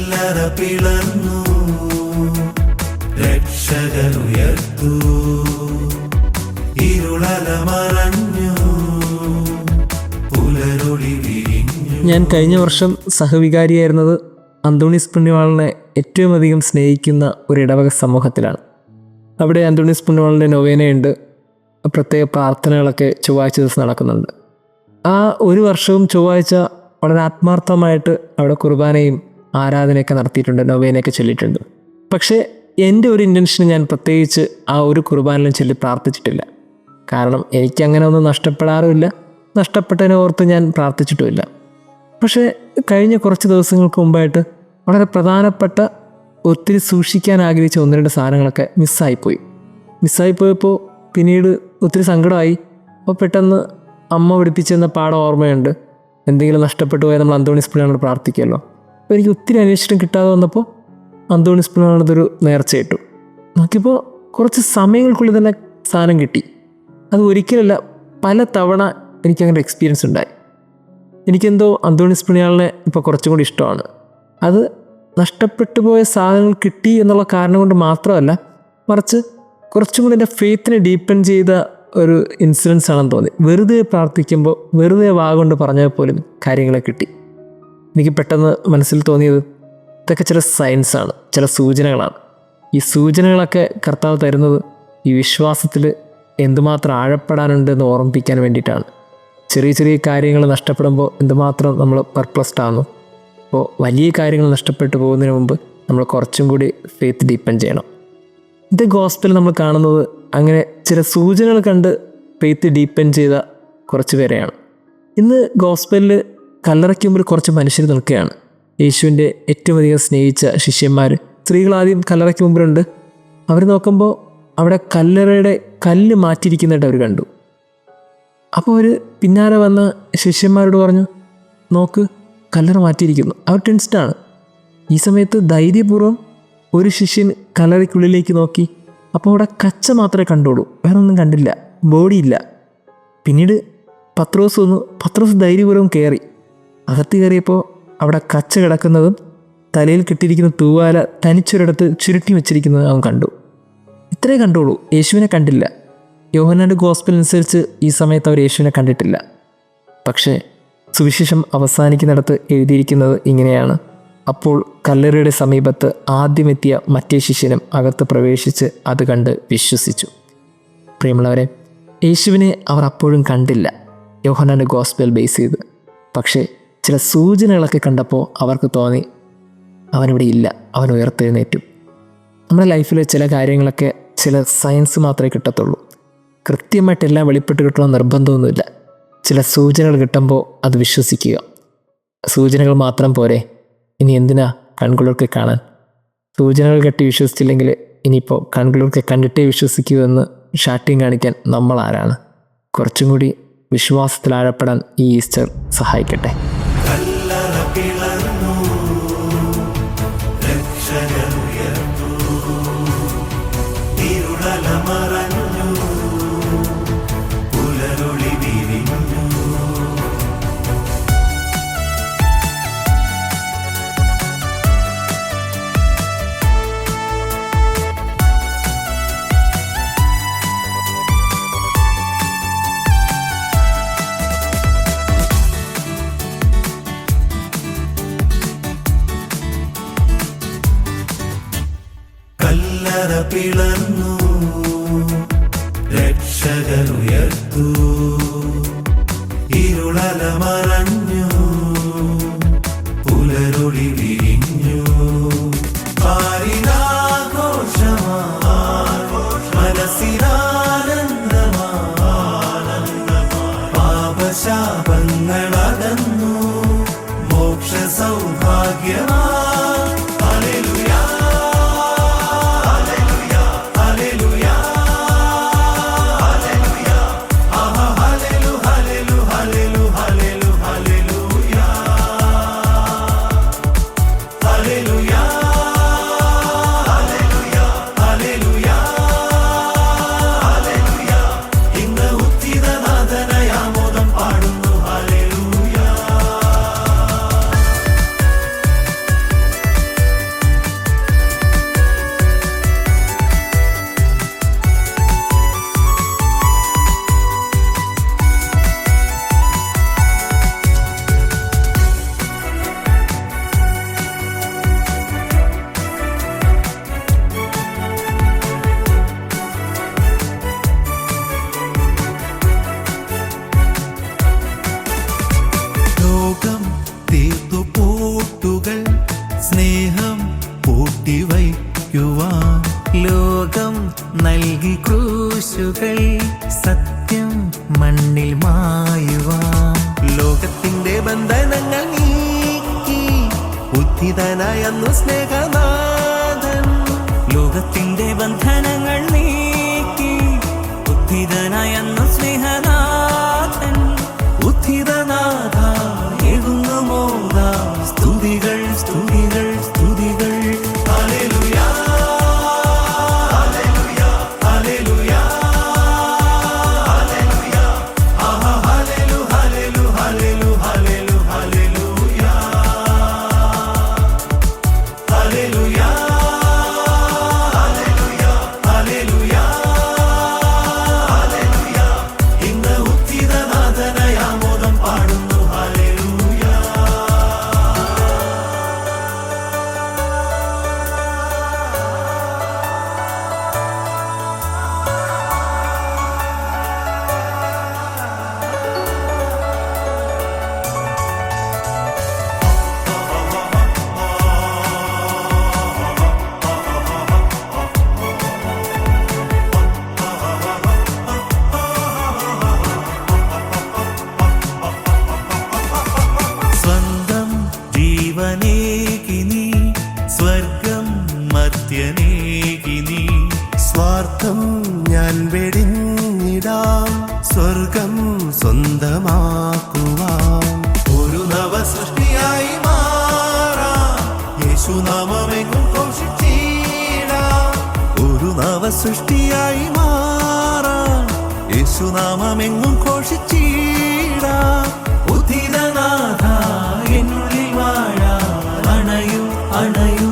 കല്ലറ പിളർന്നു രക്ഷകനുയർത്തു ഇരുളല മറഞ്ഞു പുലരൊളി വിരിഞ്ഞു. ഞാൻ കഴിഞ്ഞ വർഷം സഹവികാരിയായിരുന്നത് അന്തോണീസ് പുണ്യവാളനെ ഏറ്റവും അധികം സ്നേഹിക്കുന്ന ഒരു ഇടവക സമൂഹത്തിലാണ്. അവിടെ അന്തോണീസ് പുണ്യവാളൻ്റെ നൊവേനയുണ്ട്, പ്രത്യേക പ്രാർത്ഥനകളൊക്കെ ചൊവ്വാഴ്ച ദിവസം നടക്കുന്നുണ്ട്. ആ ഒരു വർഷവും ചൊവ്വാഴ്ച വളരെ ആത്മാർത്ഥമായിട്ട് അവിടെ കുർബാനയും ആരാധനയൊക്കെ നടത്തിയിട്ടുണ്ട്, നൊവേനയൊക്കെ ചൊല്ലിയിട്ടുണ്ട്. പക്ഷേ എൻ്റെ ഒരു ഇൻറ്റൻഷൻ ഞാൻ പ്രത്യേകിച്ച് ആ ഒരു കുർബാനയിലും ചൊല്ലി പ്രാർത്ഥിച്ചിട്ടില്ല. കാരണം എനിക്കങ്ങനെ ഒന്നും നഷ്ടപ്പെടാറുമില്ല, നഷ്ടപ്പെട്ടതിനെ ഓർത്ത് ഞാൻ പ്രാർത്ഥിച്ചിട്ടുമില്ല. പക്ഷേ കഴിഞ്ഞ കുറച്ച് ദിവസങ്ങൾക്ക് മുമ്പായിട്ട് വളരെ പ്രധാനപ്പെട്ട ഒത്തിരി സൂക്ഷിക്കാൻ ആഗ്രഹിച്ച ഒന്ന് രണ്ട് സാധനങ്ങളൊക്കെ മിസ്സായിപ്പോയപ്പോൾ പിന്നീട് ഒത്തിരി സങ്കടമായി. അപ്പോൾ പെട്ടെന്ന് അമ്മ പഠിപ്പിച്ചെന്ന പാഠം ഓർമ്മയുണ്ട്, എന്തെങ്കിലും നഷ്ടപ്പെട്ടു പോയാൽ നമ്മൾ അന്തോണീസ് പുണ്യവാളനോട് പ്രാർത്ഥിക്കുമല്ലോ. അപ്പോൾ എനിക്ക് ഒത്തിരി അന്വേഷണം കിട്ടാതെ വന്നപ്പോൾ അന്തോണീസ് പുണ്യവാളനോടൊരു നേർച്ചയിട്ടു. നോക്കിയപ്പോൾ കുറച്ച് സമയങ്ങൾക്കുള്ളിൽ തന്നെ സാധനം കിട്ടി. അത് ഒരിക്കലല്ല, പല തവണ എനിക്കങ്ങനെ എക്സ്പീരിയൻസ് ഉണ്ടായി. എനിക്കെന്തോ അന്തോണീസ് പുണ്യവാളനെ ഇപ്പോൾ കുറച്ചും കൂടി ഇഷ്ടമാണ്. അത് നഷ്ടപ്പെട്ടു പോയ സാധനങ്ങൾ കിട്ടി എന്നുള്ള കാരണം കൊണ്ട് മാത്രമല്ല, മറിച്ച് കുറച്ചും കൂടി എൻ്റെ ഫെയ്ത്തിനെ ഡീപ്പെൻ ചെയ്ത ഒരു ഇൻസിഡൻസ് ആണെന്ന് തോന്നി. വെറുതെ പ്രാർത്ഥിക്കുമ്പോൾ വെറുതെ വാഗൊണ്ട് പറഞ്ഞാൽ പോലും കാര്യങ്ങളെ കിട്ടി. എനിക്ക് പെട്ടെന്ന് മനസ്സിൽ തോന്നിയത് ഇതൊക്കെ ചില സയൻസാണ്, ചില സൂചനകളാണ്. ഈ സൂചനകളൊക്കെ കർത്താവ് തരുന്നത് ഈ വിശ്വാസത്തിൽ എന്തുമാത്രം ആഴപ്പെടാനുണ്ടെന്ന് ഓർമ്മിപ്പിക്കാൻ വേണ്ടിയിട്ടാണ്. ചെറിയ ചെറിയ കാര്യങ്ങൾ നഷ്ടപ്പെടുമ്പോൾ എന്തുമാത്രം നമ്മൾ പെർപ്ലസ്ഡ് ആകുന്നു. അപ്പോൾ വലിയ കാര്യങ്ങൾ നഷ്ടപ്പെട്ടു പോകുന്നതിന് മുമ്പ് നമ്മൾ കുറച്ചും കൂടി ഫെയ്ത്ത് ഡീപ്പൻ ചെയ്യണം. ഇത് ഗോസ്പൽ നമ്മൾ കാണുന്നത് അങ്ങനെ ചില സൂചനകൾ കണ്ട് ഫെയ്ത്ത് ഡീപ്പൻ ചെയ്ത കുറച്ച് പേരെയാണ്. ഇന്ന് ഗോസ്പലിൽ കല്ലറയ്ക്ക് മുമ്പിൽ കുറച്ച് മനുഷ്യർ നിൽക്കുകയാണ്. യേശുവിൻ്റെ ഏറ്റവും അധികം സ്നേഹിച്ച ശിഷ്യന്മാർ, സ്ത്രീകളാദ്യം കല്ലറയ്ക്ക് മുമ്പിലുണ്ട്. അവർ നോക്കുമ്പോൾ അവിടെ കല്ലറയുടെ കല്ല് മാറ്റിയിരിക്കുന്നതായിട്ട് അവർ കണ്ടു. അപ്പോൾ അവർ പിന്നാലെ വന്ന ശിഷ്യന്മാരോട് പറഞ്ഞു, നോക്ക് കല്ലറ മാറ്റിയിരിക്കുന്നു. അവർ ടെൻസ്ഡാണ്. ഈ സമയത്ത് ധൈര്യപൂർവ്വം ഒരു ശിഷ്യൻ കല്ലറയ്ക്കുള്ളിലേക്ക് നോക്കി. അപ്പോൾ അവിടെ കച്ച മാത്രമേ കണ്ടുള്ളൂ, വേറെ ഒന്നും കണ്ടില്ല, ബോഡിയില്ല. പിന്നീട് പത്രോസ് ധൈര്യപൂർവ്വം കയറി. അകത്ത് കയറിയപ്പോൾ അവിടെ കച്ച കിടക്കുന്നതും തലയിൽ കെട്ടിയിരിക്കുന്ന തൂവാല തനിച്ചൊരിടത്ത് ചുരുട്ടി വെച്ചിരിക്കുന്നത് അവൻ കണ്ടു. ഇത്രേ കണ്ടുള്ളൂ, യേശുവിനെ കണ്ടില്ല. യോഹന്നാൻ്റെ ഗോസ്പൽ അനുസരിച്ച് ഈ സമയത്ത് അവർ യേശുവിനെ കണ്ടിട്ടില്ല. പക്ഷേ സുവിശേഷം അവസാനിക്കുന്നിടത്ത് എഴുതിയിരിക്കുന്നത് ഇങ്ങനെയാണ്: അപ്പോൾ കല്ലറയുടെ സമീപത്ത് ആദ്യമെത്തിയ മറ്റേ ശിഷ്യനും അകത്ത് പ്രവേശിച്ച് അത് കണ്ട് വിശ്വസിച്ചു. പ്രിയമുള്ളവരെ, യേശുവിനെ അവർ അപ്പോഴും കണ്ടില്ല യോഹന്നാൻ്റെ ഗോസ്പൽ ബേസ് ചെയ്ത്. പക്ഷേ ചില സൂചനകളൊക്കെ കണ്ടപ്പോൾ അവർക്ക് തോന്നി അവനിവിടെ ഇല്ല, അവൻ ഉയർത്തെഴുന്നേറ്റു. നമ്മുടെ ലൈഫിൽ ചില കാര്യങ്ങളൊക്കെ ചില സയൻസ് മാത്രമേ കിട്ടത്തുള്ളൂ. കൃത്യമായിട്ടെല്ലാം വെളിപ്പെട്ട് കിട്ടണമെന്ന് നിർബന്ധമൊന്നുമില്ല. ചില സൂചനകൾ കിട്ടുമ്പോൾ അത് വിശ്വസിക്കുക. സൂചനകൾ മാത്രം പോരെ, ഇനി എന്തിനാ കൺകുളിർക്ക് കാണാൻ? സൂചനകൾ കെട്ടി വിശ്വസിച്ചില്ലെങ്കിൽ ഇനിയിപ്പോൾ കൺകുളിർക്ക് കണ്ടിട്ടേ വിശ്വസിക്കൂ എന്ന് ഷാട്ടിയും കാണിക്കാൻ നമ്മൾ ആരാണ്? കുറച്ചും കൂടി വിശ്വാസത്തിൽ ആഴപ്പെടാൻ ഈ ഈസ്റ്റർ സഹായിക്കട്ടെ. കല്ലറ പിളർന്നു രക്ഷകനുയർത്തു ഇരുളല മറഞ്ഞു പുലരൊളി വിരിഞ്ഞു. പാരിനാഘോഷമാ മനസ്സിനാനന്ദമാ പാപശാപങ്ങളകന്നു മോക്ഷ സൗഭാഗ്യമാ. സ്നേഹം പൂട്ടിവയ്ക്കുവാൻ ലോകം നൽകി ക്രൂശുകൾ, സത്യം മണ്ണിൽ മായുവാൻ. ലോകത്തിന്റെ ബന്ധനങ്ങൾ നീക്കി ഉദ്ധിതനായെന്നു സ്നേഹനാഥൻ. ലോകത്തിന്റെ ബന്ധനങ്ങൾ നീക്കി ഉദ്ധിതനായെന്നു സ്നേഹനാഥൻ. ഉദ്ധിതനാഥ എഴുന്നുമോദ സ്തുതികൾ സ്തുതികൾ സ്തുതികൾ. ഹല്ലേലൂയാ ഹല്ലേലൂയാ ഹല്ലേലൂയാ ഹല്ലേലൂയാ ആഹാ ഹല്ലേലൂ ഹല്ലേലൂ ഹല്ലേലൂ ഹല്ലേലൂ ഹല്ലേലൂയാ ഹല്ലേലൂയാ ഹല്ലേലൂയാ ഹല്ലേലൂയാ ഹല്ലേലൂയാ. ഇന്ന് ഉദ്ധിതനാഥനായ ആമോദം പാടുന്നു ഹല്ലേലൂയാ. സ്വന്തം ജീവനേകി നീ, സ്വർഗം മർത്യനേകി നീ. സ്വാർത്ഥം ഞാൻ വെടിഞ്ഞിടാം, സ്വർഗം സ്വന്തമാക്കുവാൻ. ഒരു നവ സൃഷ്ടിയായി മാറാം, യേശുനാമമെങ്ങും ഘോഷിച്ചിടാം. ഒരു നവ സൃഷ്ടിയായി മാറാം, യേശുനാമമെങ്ങും ഘോഷിച്ചിടാം. ഉദ്ധിതനാഥ എന്നുള്ളിൽ വാഴാൻ അണയൂ അണയൂ